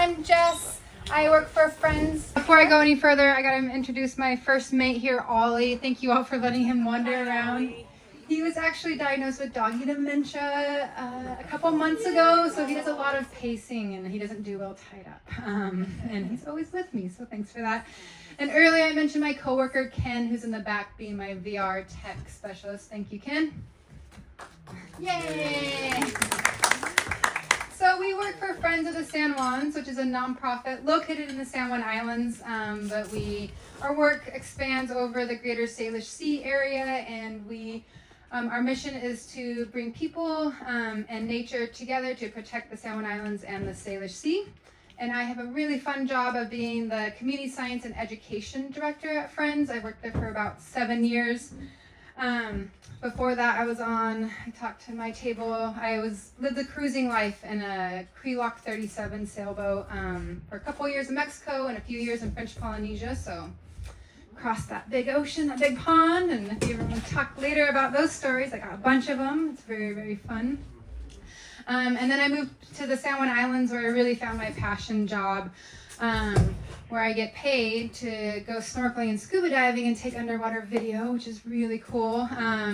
I'm Jess. I work for Friends. Before I go any further, I gotta introduce my first mate here, Ollie. Thank you all for letting him wander around. He was actually diagnosed with doggy dementia a couple months ago, so he does a lot of pacing and he doesn't do well tied up. And he's always with me, so thanks for that. And earlier I mentioned my coworker Ken, who's in the back being my VR tech specialist. Thank you, Ken. Yay! So we work for Friends of the San Juans, which is a nonprofit located in the San Juan Islands, but our work expands over the greater Salish Sea area, and our mission is to bring people and nature together to protect the San Juan Islands and the Salish Sea. And I have a really fun job of being the Community Science and Education Director at Friends. I worked there for about 7 years. Before that, I talked to my table. I lived a cruising life in a Crelock 37 sailboat for a couple years in Mexico and a few years in French Polynesia. So crossed that big ocean, that big pond. And if you ever want to talk later about those stories, I got a bunch of them. It's very, very fun. And then I moved to the San Juan Islands, where I really found my passion job, where I get paid to go snorkeling and scuba diving and take underwater video, which is really cool.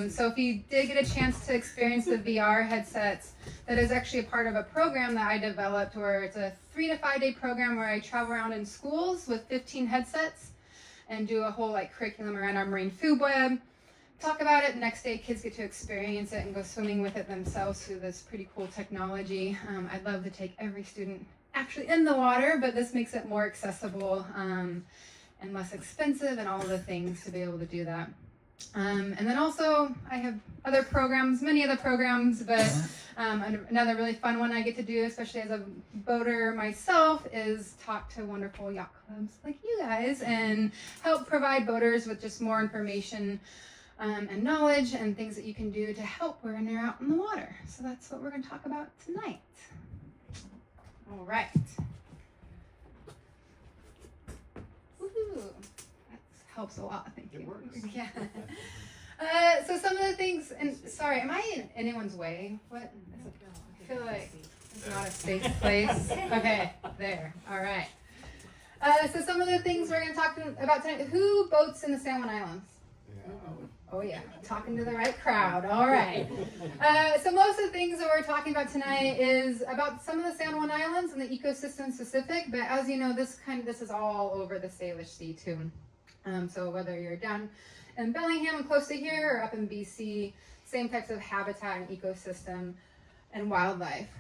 So if you did get a chance to experience the VR headsets, that is actually a part of a program that I developed, where it's a 3 to 5 day program where I travel around in schools with 15 headsets and do a whole curriculum around our marine food web. Talk about it. Next day, kids get to experience it and go swimming with it themselves through this pretty cool technology. I'd love to take every student actually in the water, but this makes it more accessible and less expensive and all of the things to be able to do that. And then also I have other programs, many other programs, but another really fun one I get to do, especially as a boater myself, is talk to wonderful yacht clubs like you guys and help provide boaters with just more information and knowledge and things that you can do to help when you're out in the water. So that's what we're going to talk about tonight. All right. Woohoo. That helps a lot, thank you. It works. Yeah. So some of the things, and sorry, am I in anyone's way? What? I feel like it's not a safe place. Okay, there. All right. So some of the things we're going to talk about tonight. Who boats in the San Juan Islands? Oh yeah, talking to the right crowd. All right. So most of the things that we're talking about tonight is about some of the San Juan Islands and the ecosystem specific. But as you know, this is all over the Salish Sea too. So whether you're down in Bellingham and close to here, or up in BC, same types of habitat and ecosystem and wildlife.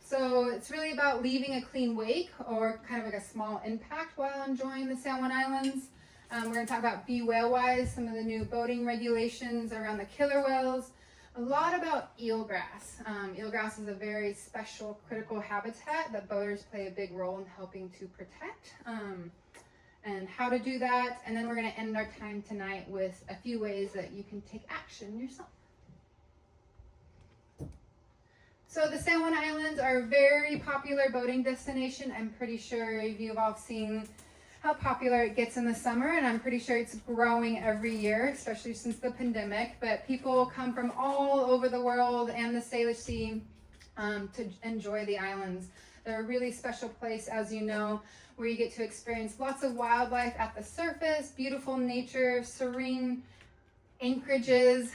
So it's really about leaving a clean wake or kind of like a small impact while enjoying the San Juan Islands. We're going to talk about bee whale-wise, some of the new boating regulations around the killer whales, a lot about eelgrass. Eelgrass is a very special, critical habitat that boaters play a big role in helping to protect, and how to do that. And then we're going to end our time tonight with a few ways that you can take action yourself. So the San Juan Islands are a very popular boating destination. I'm pretty sure you've all seen how popular it gets in the summer, and I'm pretty sure it's growing every year, especially since the pandemic. But people come from all over the world and the Salish Sea to enjoy the islands. They're a really special place, as you know, where you get to experience lots of wildlife at the surface, beautiful nature, serene anchorages,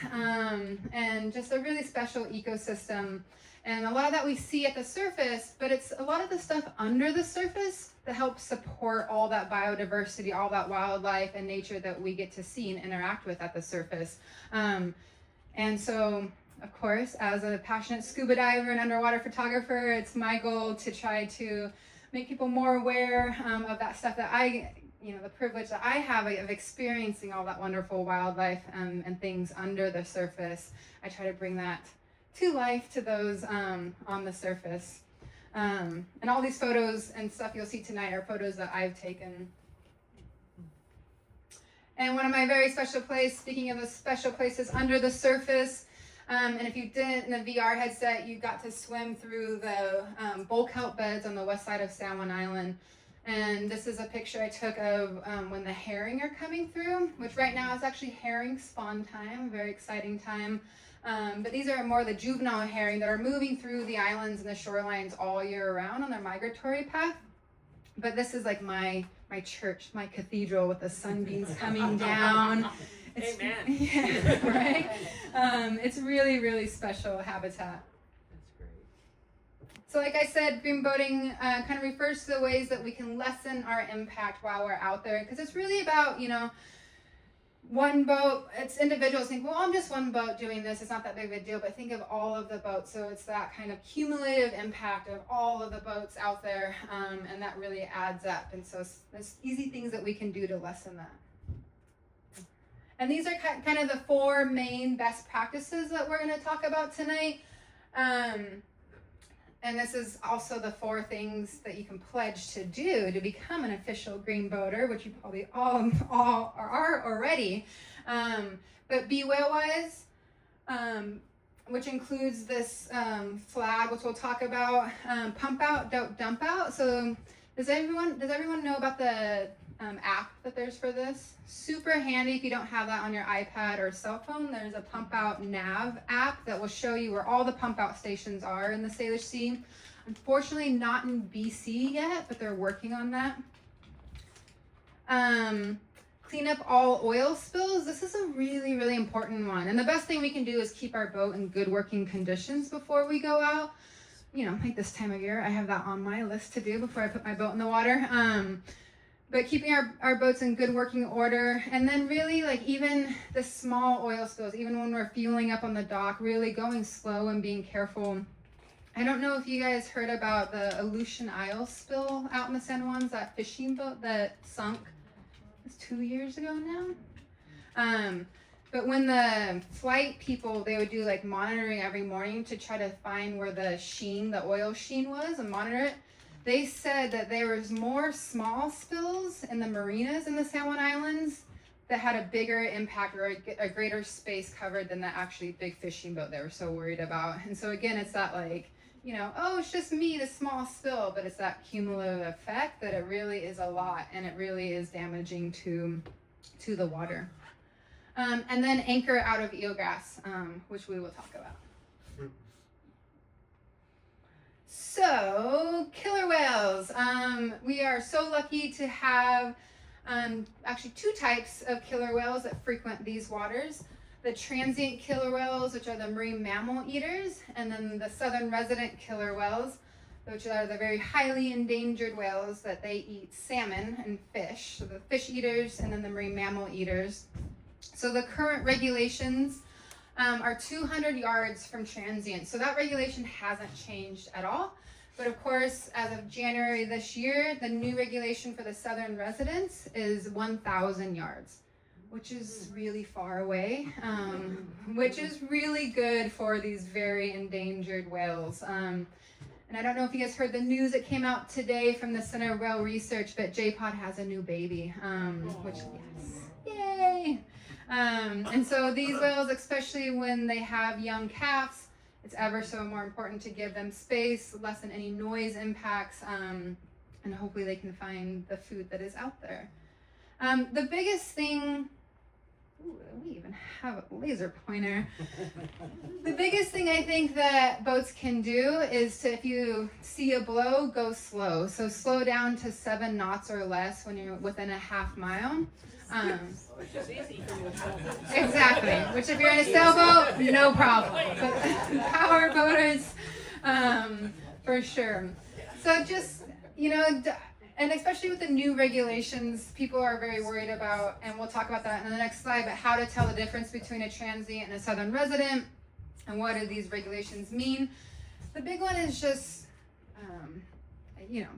and just a really special ecosystem. And a lot of that we see at the surface, but it's a lot of the stuff under the surface that helps support all that biodiversity, all that wildlife and nature that we get to see and interact with at the surface. And so, of course, as a passionate scuba diver and underwater photographer, it's my goal to try to make people more aware of that stuff that the privilege that I have of experiencing all that wonderful wildlife and things under the surface. I try to bring that to life to those on the surface. And all these photos and stuff you'll see tonight are photos that I've taken. And one of my very special places, speaking of the special places under the surface, and if you didn't in the VR headset, you got to swim through the bull kelp beds on the west side of San Juan Island. And this is a picture I took of when the herring are coming through, which right now is actually herring spawn time, a very exciting time. But these are more the juvenile herring that are moving through the islands and the shorelines all year round on their migratory path. But this is like my church, my cathedral with the sunbeams coming down. Amen. Yeah, right? It's really, really special habitat. That's great. So like I said, green boating kind of refers to the ways that we can lessen our impact while we're out there. Because it's really about, one boat. It's individuals think, well, I'm just one boat doing this. It's not that big of a deal. But think of all of the boats. So it's that kind of cumulative impact of all of the boats out there. And that really adds up. And so there's easy things that we can do to lessen that. And these are kind of the 4 main best practices that we're going to talk about tonight. And this is also the 4 things that you can pledge to do to become an official green boater, which you probably all are already. But be whale wise, which includes this flag, which we'll talk about. Pump out, don't dump out. So does everyone know about the app that there's for this? Super handy if you don't have that on your iPad or cell phone. There's a pump out nav app that will show you where all the pump out stations are in the Salish Sea. Unfortunately not in BC yet, but they're working on that. Clean up all oil spills. This is a really, really important one. And the best thing we can do is keep our boat in good working conditions before we go out. Like this time of year, I have that on my list to do before I put my boat in the water. But keeping our boats in good working order, and then really even the small oil spills, even when we're fueling up on the dock, really going slow and being careful. I don't know if you guys heard about the Aleutian Isle spill out in the San Juans, that fishing boat that sunk. It was 2 years ago now. But when the flight people, they would do monitoring every morning to try to find where the oil sheen was and monitor it. They said that there was more small spills in the marinas in the San Juan Islands that had a bigger impact or a greater space covered than the actually big fishing boat they were so worried about. And so again, it's that oh, it's just me, the small spill, but it's that cumulative effect that it really is a lot, and it really is damaging to the water. And then anchor out of eelgrass, which we will talk about. So, killer whales. We are so lucky to have actually 2 types of killer whales that frequent these waters. The transient killer whales, which are the marine mammal eaters, and then the southern resident killer whales, which are the very highly endangered whales that they eat salmon and fish. So the fish eaters and then the marine mammal eaters. So the current regulations are 200 yards from transient. So that regulation hasn't changed at all. But of course, as of January this year, the new regulation for the southern residents is 1,000 yards, which is really far away, which is really good for these very endangered whales. And I don't know if you guys heard the news that came out today from the Center of Whale Research, but J-Pod has a new baby, which, yes, yay! And so these whales, especially when they have young calves, it's ever so more important to give them space, lessen any noise impacts, and hopefully they can find the food that is out there. The biggest thing, we even have a laser pointer. The biggest thing I think that boats can do is to, if you see a blow, go slow. So slow down to 7 knots or less when you're within a half mile. Exactly. Which if you're in a sailboat, no problem. But power boaters, for sure. So just, and especially with the new regulations, people are very worried about, and we'll talk about that in the next slide, but how to tell the difference between a transient and a southern resident, and what do these regulations mean. The big one is just,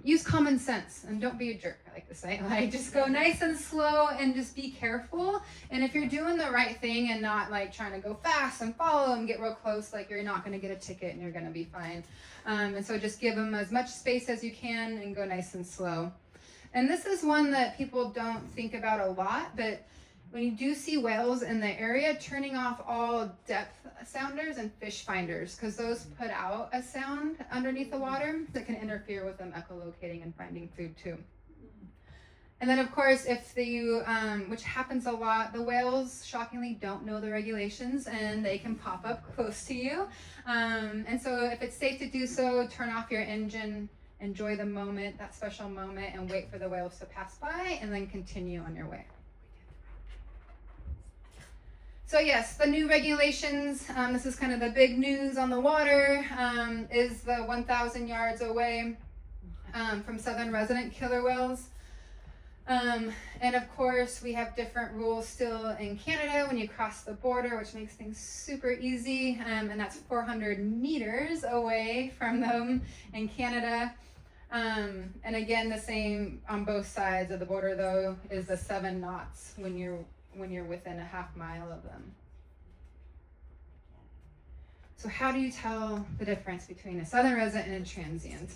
use common sense and don't be a jerk, I like to say. Just go nice and slow and just be careful. And if you're doing the right thing and not trying to go fast and follow and get real close, you're not going to get a ticket and you're going to be fine. And so just give them as much space as you can and go nice and slow. And this is one that people don't think about a lot, but when you do see whales in the area, turning off all depth sounders and fish finders, because those put out a sound underneath the water that can interfere with them echolocating and finding food too. And then, of course, if you, which happens a lot, the whales shockingly don't know the regulations and they can pop up close to you. And so if it's safe to do so, turn off your engine, enjoy the moment, that special moment, and wait for the whales to pass by and then continue on your way. So yes, the new regulations, this is kind of the big news on the water, is the 1,000 yards away from southern resident killer whales. And of course, we have different rules still in Canada when you cross the border, which makes things super easy. And that's 400 meters away from them in Canada. And again, the same on both sides of the border, though, is the 7 knots when you're within a half mile of them. So how do you tell the difference between a southern resident and a transient?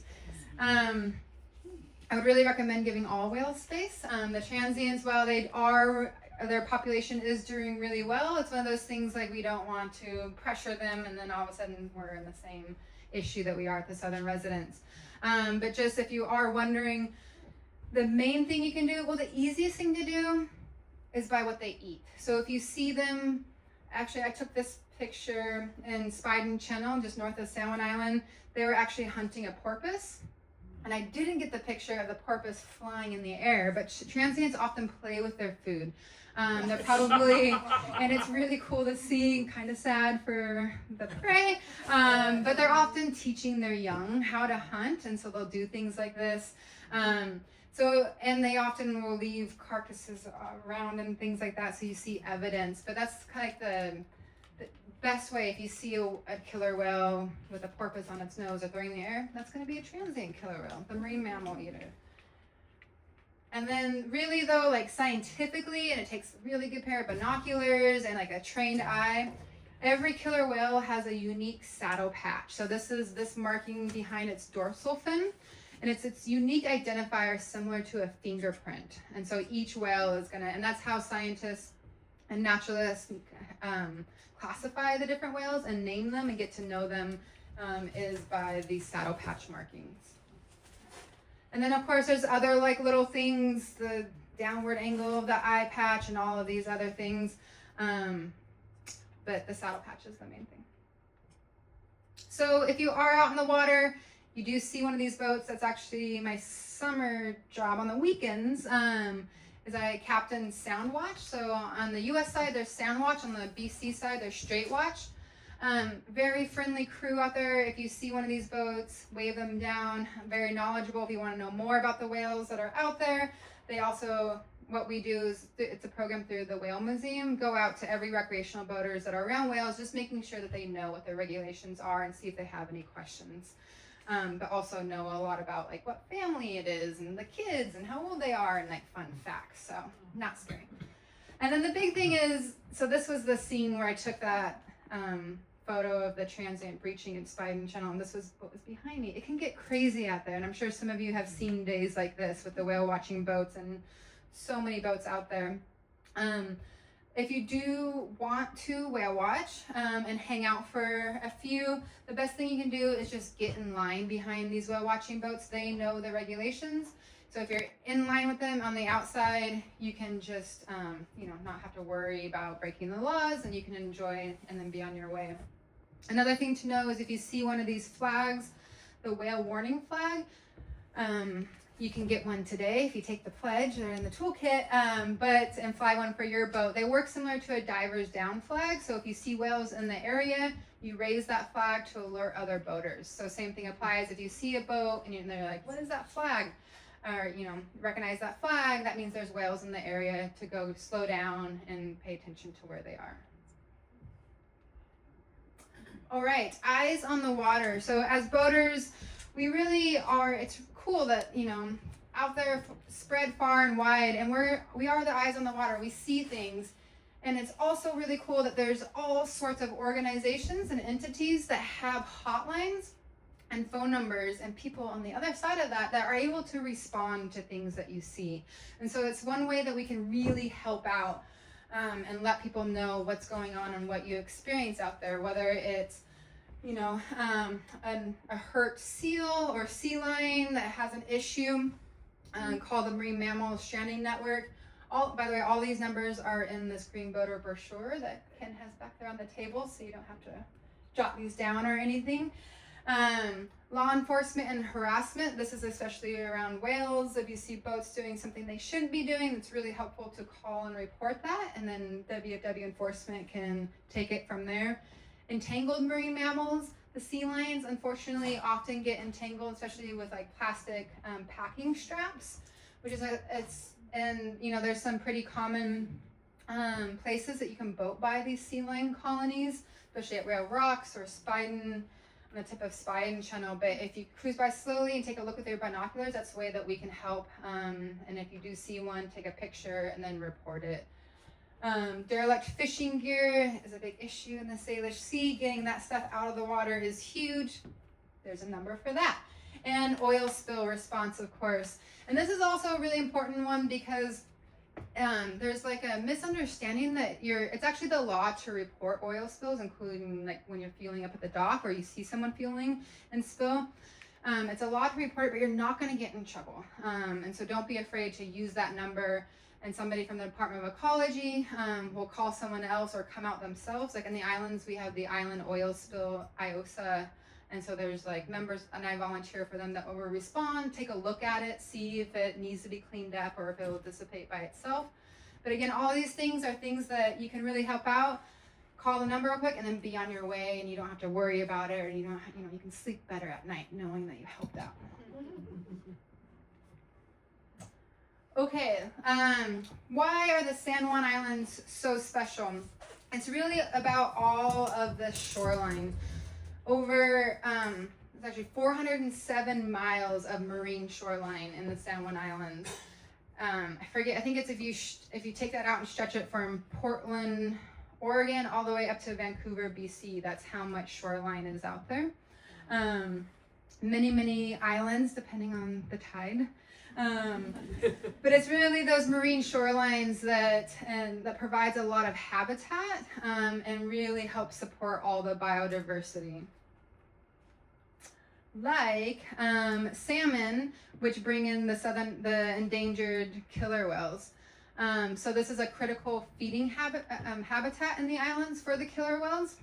I would really recommend giving all whales space. The transients, while their population is doing really well, it's one of those things like we don't want to pressure them and then all of a sudden we're in the same issue that we are at the southern residents. But just if you are wondering, the main thing you can do, well, the easiest thing to do is by what they eat. So if you see them, actually I took this picture in Spiden Channel, just north of San Juan Island. They were actually hunting a porpoise. And I didn't get the picture of the porpoise flying in the air, but transients often play with their food. They're probably, and it's really cool to see, kind of sad for the prey, but they're often teaching their young how to hunt, and so they'll do things like this. And they often will leave carcasses around and things like that, so you see evidence, but that's kind of like the best way. If you see a killer whale with a porpoise on its nose or throwing in the air, that's going to be a transient killer whale, the marine mammal eater. And then really though, like scientifically, and it takes a really good pair of binoculars and like a trained eye, every killer whale has a unique saddle patch. So this is this marking behind its dorsal fin, and it's its unique identifier similar to a fingerprint. And so each whale is gonna, and that's how scientists and naturalists classify the different whales and name them and get to know them, is by these saddle patch markings. And then of course there's other like little things, the downward angle of the eye patch and all of these other things, but the saddle patch is the main thing. So if you are out in the water, you do see one of these boats. That's actually my summer job on the weekends. Is I captain Sound Watch. So on the US side, there's Sound Watch. On the BC side, there's Straight Watch. Very friendly crew out there. If you see one of these boats, wave them down. Very knowledgeable if you want to know more about the whales that are out there. They also, what we do is, it's a program through the Whale Museum, go out to every recreational boaters that are around whales, just making sure that they know what their regulations are and see if they have any questions. But also know a lot about like what family it is and the kids and how old they are and like fun facts. So not scary. And then the big thing is, so this was the scene where I took that photo of the transient breaching in Spiden Channel, and this was what was behind me. It can get crazy out there, and I'm sure some of you have seen days like this with the whale watching boats and so many boats out there. If you do want to whale watch and hang out for a few, the best thing you can do is just get in line behind these whale watching boats. They know the regulations. So if you're in line with them on the outside, you can just, not have to worry about breaking the laws, and you can enjoy and then be on your way. Another thing to know is if you see one of these flags, the whale warning flag, you can get one today if you take the pledge. They're in the toolkit, and fly one for your boat. They work similar to a diver's down flag. So if you see whales in the area, you raise that flag to alert other boaters. So same thing applies if you see a boat and they're like, what is that flag? Or, recognize that flag, that means there's whales in the area, to go slow down and pay attention to where they are. All right, eyes on the water. So as boaters, we really are, it's cool that, out there spread far and wide, and we are the eyes on the water. We see things. And it's also really cool that there's all sorts of organizations and entities that have hotlines and phone numbers and people on the other side of that are able to respond to things that you see. And so it's one way that we can really help out and let people know what's going on and what you experience out there, whether it's a hurt seal or sea lion that has an issue. called the Marine Mammal Stranding Network. By the way, all these numbers are in this green boater brochure that Ken has back there on the table, so you don't have to jot these down or anything. Law enforcement and harassment. This is especially around whales. If you see boats doing something they shouldn't be doing, it's really helpful to call and report that, and then WFW enforcement can take it from there. Entangled marine mammals. The sea lions, unfortunately, often get entangled, especially with like plastic packing straps, which is there's some pretty common places that you can boat by these sea lion colonies, especially at Rail Rocks or Spiden, on the tip of Spiden Channel. But if you cruise by slowly and take a look with your binoculars, that's the way that we can help. And if you do see one, take a picture and then report it. Derelict fishing gear is a big issue in the Salish Sea. Getting that stuff out of the water is huge. There's a number for that. And oil spill response, of course. And this is also a really important one because there's like a misunderstanding that it's actually the law to report oil spills, including like when you're fueling up at the dock or you see someone fueling and spill. It's a law to report it, but you're not going to get in trouble. And so don't be afraid to use that number. And somebody from the Department of Ecology will call someone else or come out themselves. Like in the islands, we have the Island Oil Spill IOSA. And so there's like members, and I volunteer for them that will respond, take a look at it, see if it needs to be cleaned up or if it will dissipate by itself. But again, all these things are things that you can really help out. Call the number real quick and then be on your way, and you don't have to worry about it, or you can sleep better at night knowing that you helped out. Okay, why are the San Juan Islands so special? It's really about all of the shoreline. Over, it's actually 407 miles of marine shoreline in the San Juan Islands. I think it's if you take that out and stretch it from Portland, Oregon, all the way up to Vancouver, BC, that's how much shoreline is out there. Many islands, depending on the tide. But it's really those marine shorelines that provides a lot of habitat and really helps support all the biodiversity. Like salmon, which bring in the endangered killer whales. So this is a critical feeding habitat in the islands for the killer whales,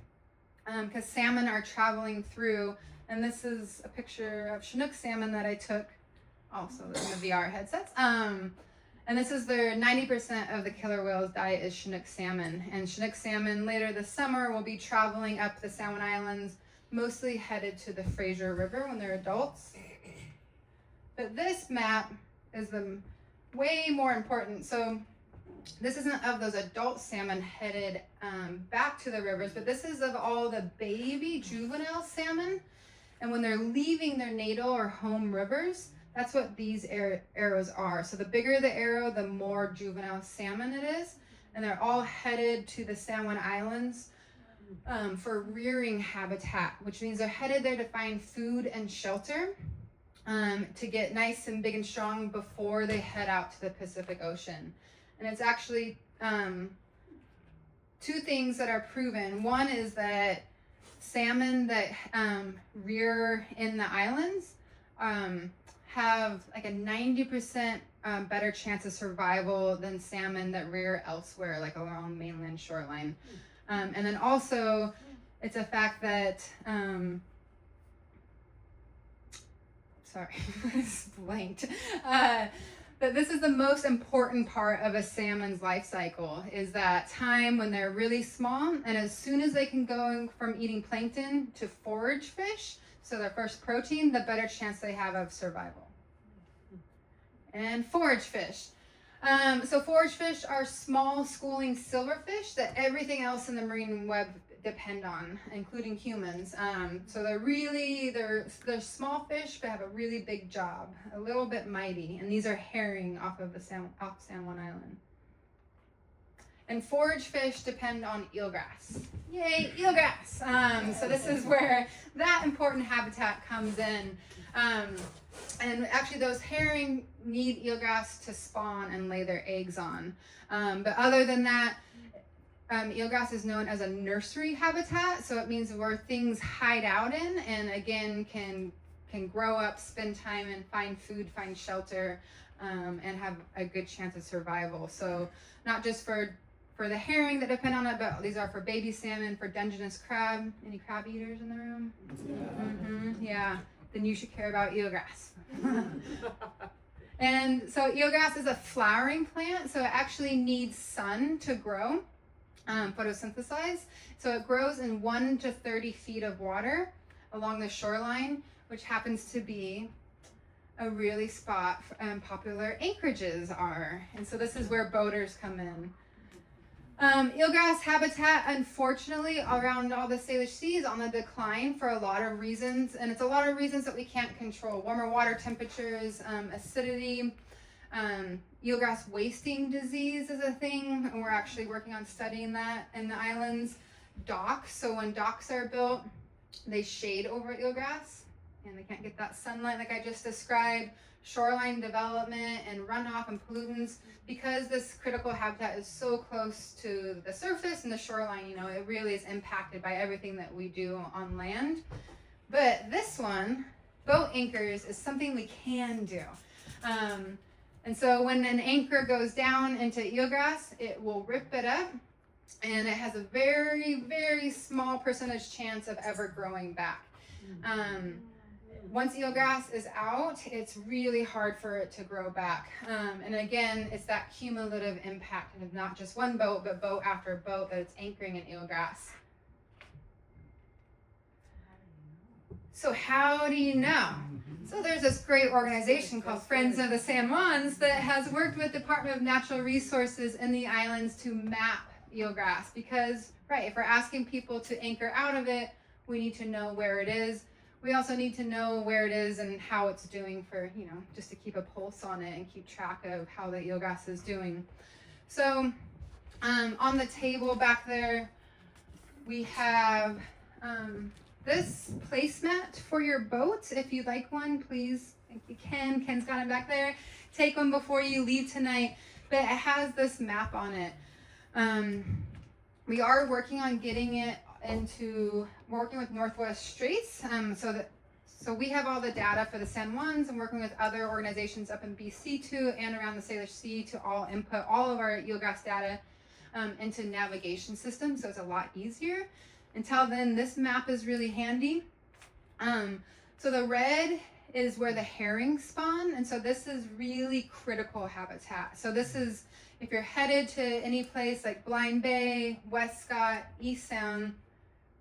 because salmon are traveling through, and this is a picture of Chinook salmon that I took also in the VR headsets. And this is 90% of the killer whale's diet is Chinook salmon. And Chinook salmon later this summer will be traveling up the San Juan Islands, mostly headed to the Fraser River when they're adults. But this map is way more important. So this isn't of those adult salmon headed back to the rivers, but this is of all the baby juvenile salmon. And when they're leaving their natal or home rivers, that's what these arrows are. So the bigger the arrow, the more juvenile salmon it is. And they're all headed to the San Juan Islands for rearing habitat, which means they're headed there to find food and shelter to get nice and big and strong before they head out to the Pacific Ocean. And it's actually two things that are proven. One is that salmon that rear in the islands have like a 90% better chance of survival than salmon that rear elsewhere, like along mainland shoreline. And then also, it's a fact that, sorry, it's blanked. But this is the most important part of a salmon's life cycle, is that time when they're really small, and as soon as they can go from eating plankton to forage fish, so their first protein, the better chance they have of survival. And forage fish. So forage fish are small schooling silverfish that everything else in the marine web depend on, including humans. So they're small fish, but have a really big job, a little bit mighty. And these are herring off San Juan Island. And forage fish depend on eelgrass. Yay, eelgrass! So this is where that important habitat comes in. And actually those herring need eelgrass to spawn and lay their eggs on. But other than that, eelgrass is known as a nursery habitat. So it means where things hide out in, and again can can grow up, spend time, and find food, find shelter, and have a good chance of survival. So not just for the herring that depend on it, but these are for baby salmon, for Dungeness crab. Any crab eaters in the room? Yeah. Then you should care about eelgrass. And so eelgrass is a flowering plant, so it actually needs sun to grow, photosynthesize. So it grows in 1 to 30 feet of water along the shoreline, which happens to be a really spot popular anchorages are. And so this is where boaters come in. Eelgrass habitat, unfortunately, around all the Salish Sea is on the decline for a lot of reasons, and it's a lot of reasons that we can't control. Warmer water temperatures, acidity, eelgrass wasting disease is a thing, and we're actually working on studying that in the islands. Docks, so when docks are built, they shade over eelgrass, and they can't get that sunlight like I just described. Shoreline development and runoff and pollutants, because this critical habitat is so close to the surface and the shoreline, you know, it really is impacted by everything that we do on land. But this one, boat anchors, is something we can do. And so when an anchor goes down into eelgrass, it will rip it up, and it has a very, very small percentage chance of ever growing back. Once eelgrass is out, it's really hard for it to grow back. And again, it's that cumulative impact of not just one boat, but boat after boat that it's anchoring in eelgrass. So how do you know? So there's this great organization called Friends of the San Juans that has worked with Department of Natural Resources in the islands to map eelgrass, because, right, if we're asking people to anchor out of it, we need to know where it is. We also need to know where it is and how it's doing for, you know, just to keep a pulse on it and keep track of how the eelgrass is doing. So on the table back there, we have this placemat for your boat. If you'd like one, please, thank you, Ken. Ken's got it back there. Take one before you leave tonight. But it has this map on it. We are working on getting it into working with Northwest Straits, so we have all the data for the San Juans, and working with other organizations up in BC too and around the Salish Sea to all input all of our eelgrass data into navigation systems, so it's a lot easier. Until then, this map is really handy. So the red is where the herring spawn, and so this is really critical habitat. So this is, if you're headed to any place like Blind Bay, Westcott, East Sound,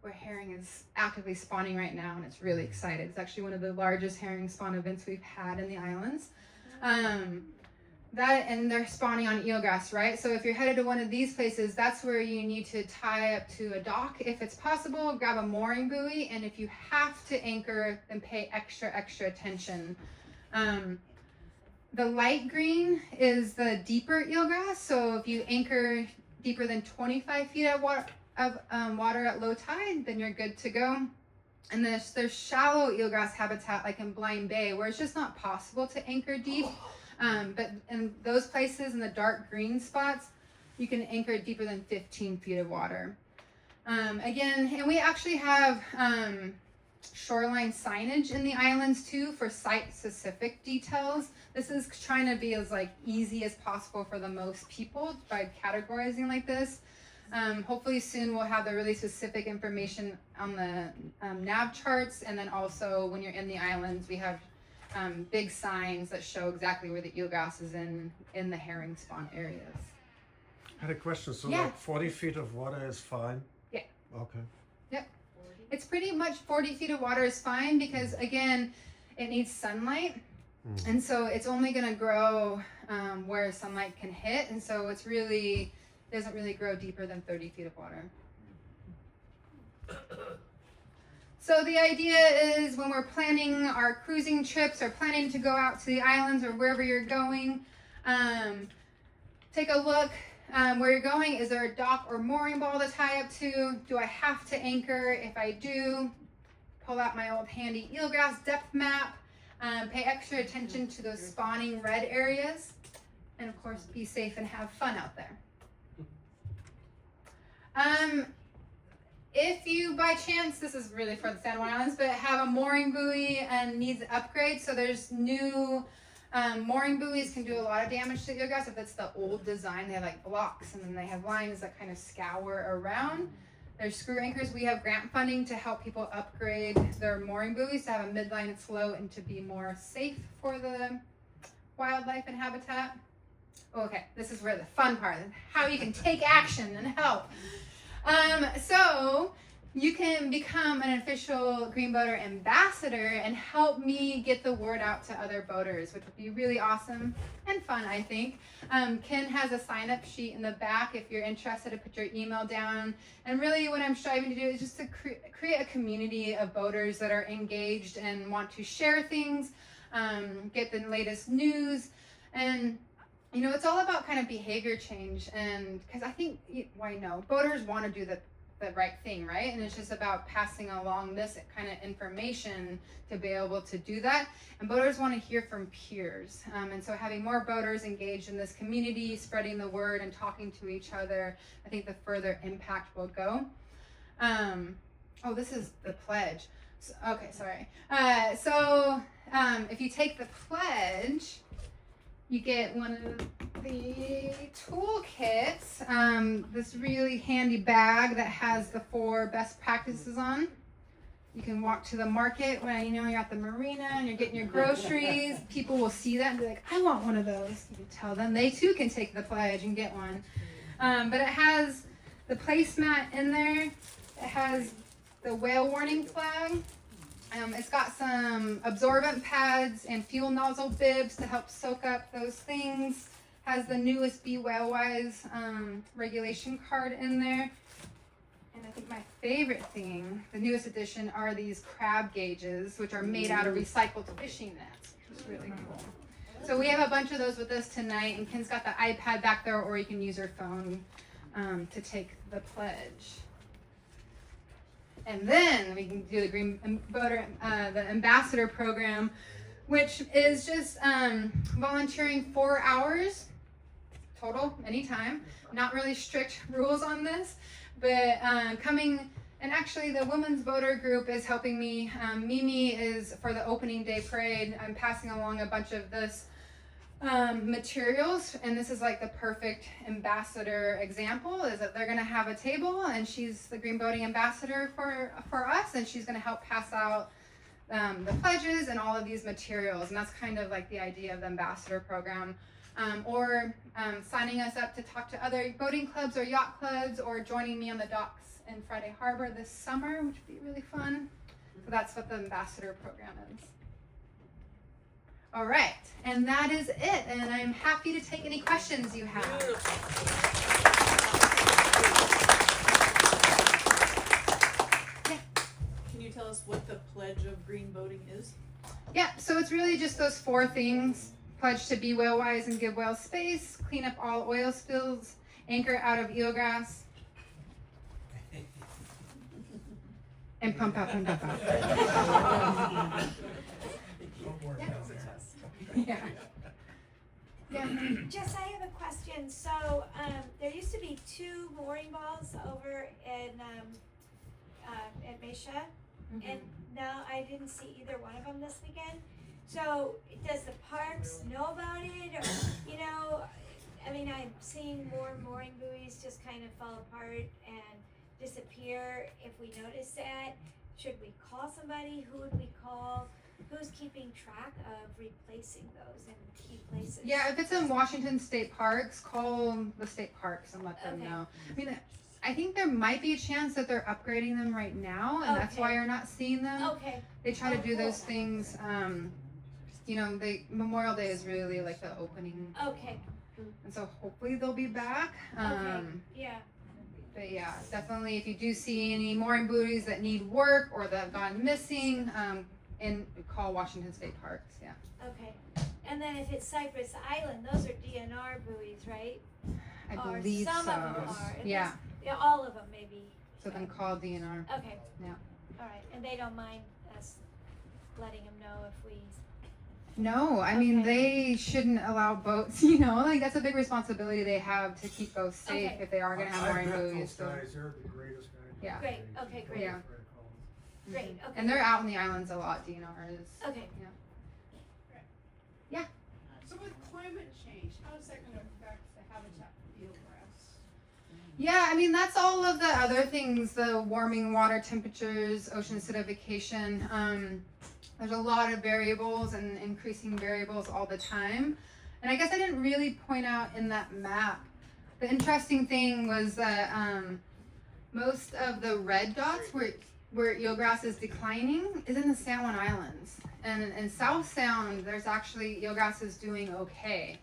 where herring is actively spawning right now, and it's really excited. It's actually one of the largest herring spawn events we've had in the islands. And they're spawning on eelgrass, right? So if you're headed to one of these places, that's where you need to tie up to a dock if it's possible, grab a mooring buoy, and if you have to anchor, then pay extra attention. The light green is the deeper eelgrass, so if you anchor deeper than 25 feet of water at low tide, then you're good to go. And there's shallow eelgrass habitat like in Blind Bay where it's just not possible to anchor deep. But in those places, in the dark green spots, you can anchor deeper than 15 feet of water. Again, and we actually have shoreline signage in the islands too for site-specific details. This is trying to be as like easy as possible for the most people by categorizing like this. Hopefully soon we'll have the really specific information on the nav charts, and then also when you're in the islands we have big signs that show exactly where the eelgrass is in the herring spawn areas. I had a question. So Yeah. like 40 feet of water is fine? Yeah. Okay. Yep. It's pretty much 40 feet of water is fine because, again, it needs sunlight. And so it's only going to grow where sunlight can hit. And so it's really doesn't really grow deeper than 30 feet of water. So the idea is when we're planning our cruising trips or planning to go out to the islands or wherever you're going, take a look where you're going. Is there a dock or mooring ball to tie up to? Do I have to anchor? If I do, pull out my old handy eelgrass depth map. Pay extra attention to those spawning red areas. And of course, be safe and have fun out there. if you by chance, this is really for the San Juan Islands, but have a mooring buoy and needs an upgrade, so there's new mooring buoys can do a lot of damage to eelgrass if it's the old design. They have like blocks and then they have lines that kind of scour around. There's screw anchors. We have grant funding to help people upgrade their mooring buoys to have a midline float and to be more safe for the wildlife and habitat. Okay, this is where the fun part is, how you can take action and help. So you can become an official Green Boater ambassador and help me get the word out to other boaters, which would be really awesome and fun, I think. Ken has a sign-up sheet in the back if you're interested to put your email down. And really what I'm striving to do is just to create a community of boaters that are engaged and want to share things, get the latest news, and you know, it's all about kind of behavior change. And because I think, boaters want to do the right thing, right? And it's just about passing along this kind of information to be able to do that. And boaters want to hear from peers. And so having more boaters engaged in this community, spreading the word and talking to each other, I think the further impact will go. This is the pledge. So, okay, sorry. If you take the pledge, you get one of the toolkits, this really handy bag that has the 4 best practices on. You can walk to the market when you're at the marina and you're getting your groceries. People will see that and be like, I want one of those. You can tell them they too can take the pledge and get one. But it has the placemat in there. It has the whale warning flag. It's got some absorbent pads and fuel nozzle bibs to help soak up those things. Has the newest Be Whale Wise regulation card in there. And I think my favorite thing, the newest addition, are these crab gauges, which are made out of recycled fishing nets, which is really cool. So we have a bunch of those with us tonight, and Ken's got the iPad back there, or you can use your phone to take the pledge. And then we can do the Green Boater, the Ambassador Program, which is just volunteering 4 hours total, anytime. Not really strict rules on this, but coming, and actually the Women's Boater Group is helping me. Mimi is for the opening day parade. I'm passing along a bunch of this materials, and this is like the perfect ambassador example, is that they're going to have a table, and she's the Green Boating Ambassador for us, and she's going to help pass out the pledges and all of these materials. And that's kind of like the idea of the Ambassador Program, or signing us up to talk to other boating clubs or yacht clubs, or joining me on the docks in Friday Harbor this summer, which would be really fun. So that's what the Ambassador Program is. All right, and that is it, and I'm happy to take any questions you have. Yeah. Can you tell us what the pledge of green boating is? Yeah, so it's really just those 4 things. Pledge to be whale wise and give whales space, clean up all oil spills, anchor out of eelgrass, and pump out, pump out, pump out. Yeah. Yeah. Jess, I have a question. So there used to be 2 mooring balls over in at Mesha, and now I didn't see either one of them this weekend. So does the parks know about it, or I mean, I'm seeing more mooring buoys just kind of fall apart and disappear. If we notice that, should we call somebody? Who would we call? Who's keeping track of replacing those in key places? Yeah, if it's in Washington State Parks, call the state parks and let them know. I mean, I think there might be a chance that they're upgrading them right now, and that's why you're not seeing them. Okay. They try to do those things. Memorial Day is really like the opening. Okay. And so hopefully they'll be back. Yeah. But yeah, definitely if you do see any mooring buoys that need work or that have gone missing, and call Washington State Parks. Yeah. Okay. And then if it's Cypress Island, those are DNR buoys, right? I believe some so. of them are. Yeah. Yeah, all of them maybe. So then call DNR. Okay. Yeah. All right. And they don't mind us letting them know if we. No, I mean, they shouldn't allow boats, like that's a big responsibility they have to keep boats safe if they are going to have mooring buoys. Those guys, they're the greatest guys. Yeah. Great, okay, great. Yeah. Great, okay. And they're out in the islands a lot, DNRs. Okay. So with climate change, how is that gonna affect the habitat for eelgrass? Yeah, I mean, that's all of the other things, the warming water temperatures, ocean acidification. There's a lot of variables and increasing variables all the time. And I guess I didn't really point out in that map. The interesting thing was that most of the red dots where eelgrass is declining is in the San Juan Islands. And in South Sound, there's actually eelgrass is doing okay.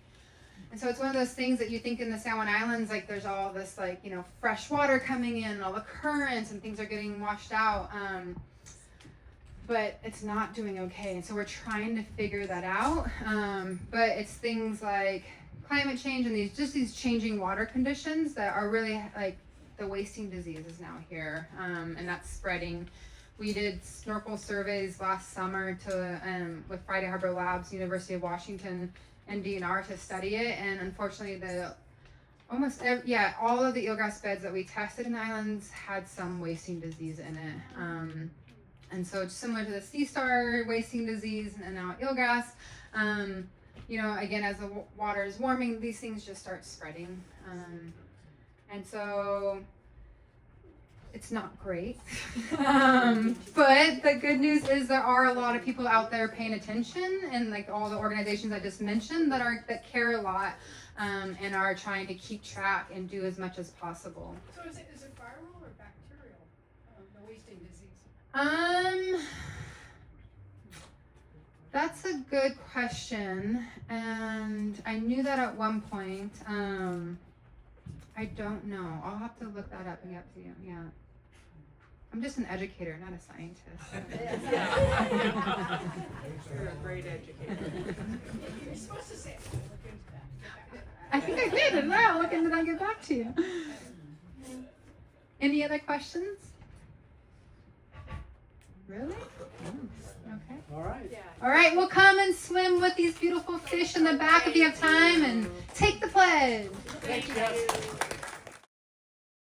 And so it's one of those things that you think in the San Juan Islands, like there's all this like, you know, fresh water coming in, all the currents and things are getting washed out. But it's not doing okay. And so we're trying to figure that out. But it's things like climate change and these changing water conditions that are really like the wasting disease is now here. And that's spreading. We did snorkel surveys last summer to with Friday Harbor Labs, University of Washington, and DNR to study it. And unfortunately, all of the eelgrass beds that we tested in the islands had some wasting disease in it. And so it's similar to the sea star wasting disease and now eelgrass. You know, again, as the water is warming, these things just start spreading. And so it's not great. But the good news is there are a lot of people out there paying attention, and like all the organizations I just mentioned that care a lot and are trying to keep track and do as much as possible. So is it viral or bacterial, the wasting disease? That's a good question, and I knew that at one point. I don't know. I'll have to look that up and get to you. Yeah. I'm just an educator, not a scientist. You're a great educator. You're supposed to say it. Look into that. I think I did, and I'll look into that and get back to you. Any other questions? Really? Okay. All right. All right, we'll come and swim with these beautiful fish in the back if you have time, and take the pledge. Thank you.